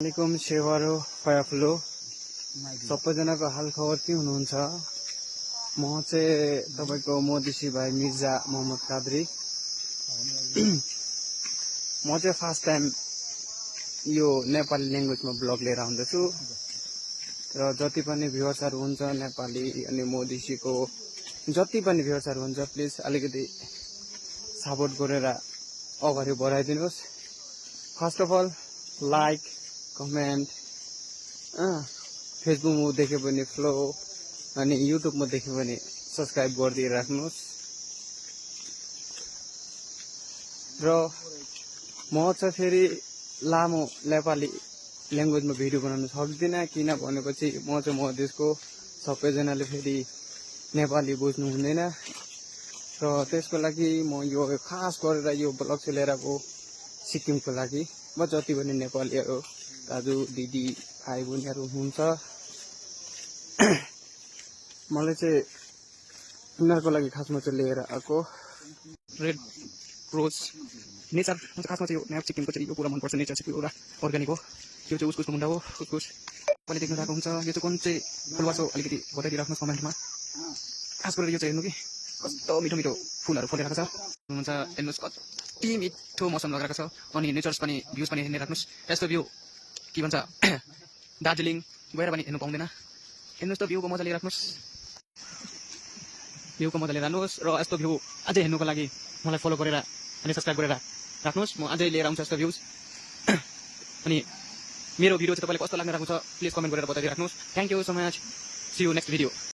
वालेकुम सेवारो फयाफुलो सबैजनाको हाल खबर के हुनुहुन्छ। म चाहिँ तपाईको मोदिसी भाइ मिर्जा मोहम्मद कादरी। म चाहिँ फर्स्ट टाइम यो नेपाली ल्याङ्ग्वेजमा ब्लग लिएर आउँदैछु र जति पनि भ्युअर्सहरु हुन्छ नेपाली अनि मोदिसीको जति पनि भ्युअर्सहरु हुन्छ प्लिज अलिकति सपोर्ट गरेर अगाडि बढाइदिनुस्। First of all like comment फेसबुकमा देखे पनि फलो अनि युट्युबमा देखे पनि सब्स्क्राइब गरिदिइराख्नुहोस्। र म चाहिँ फेरि लामो नेपाली ल्याङ्ग्वेजमा भिडियो बनाउन सक्दिनँ किन भनेपछि म चाहिँ मधेसको सबैजनाले फेरि नेपाली बुझ्नु हुँदैन र त्यसको लागि म यो खास गरेर यो ब्लग चाहिँ लिएर आएको सिक्किमको लागि। म जति पनि नेपालीहरु दाजु दिदी भाइ बहिनीहरु हुनुहुन्छ मलाई चाहिँ उनीहरुको लागि खासमा चाहिँ लिएर आएको रेड रोज नेचर खासमा चाहिँ यो नयाँ सिक्किमको चाहिँ यो कुरा मनपर्छ। नेचर चाहिँ पुरा अर्ग्यानिक हो। यो चाहिँ उसको मुन्डा हो उसको पनि देख्न रहेको हुन्छ। यो चाहिँ कुन चाहिँ फुलवास हो अलिकति बताइदिइराख्नुहोस् कमेन्टमा। खास गरेर यो चाहिँ हेर्नु कि कस्तो मिठो मिठो फुलहरु फुलिरहेको छ हुन्छ। हेर्नुहोस् कति मिठो मौसम लगाएको छ अनि नेचर्स पनि भ्यूज पनि हेर्न राख्नुहोस्। यस्तो भ्यू के भन्छ दार्जिलिङ गएर पनि हेर्नु पाउँदैन। हेर्नुहोस् त भ्यूको मजा लिइराख्नुहोस्। भ्यूको मजा लिएर राख्नुहोस् र यस्तो भ्यू अझै हेर्नुको लागि मलाई फलो गरेर अनि सब्स्क्राइब गरेर राख्नुहोस्। म अझै लिएर आउँछु यस्तो भ्यूज। अनि मेरो भिडियो चाहिँ तपाईलाई कस्तो लाग्न रहेको छ प्लिज कमेन्ट गरेर बताइदिइराख्नुहोस्। Thank you so much. See you next video.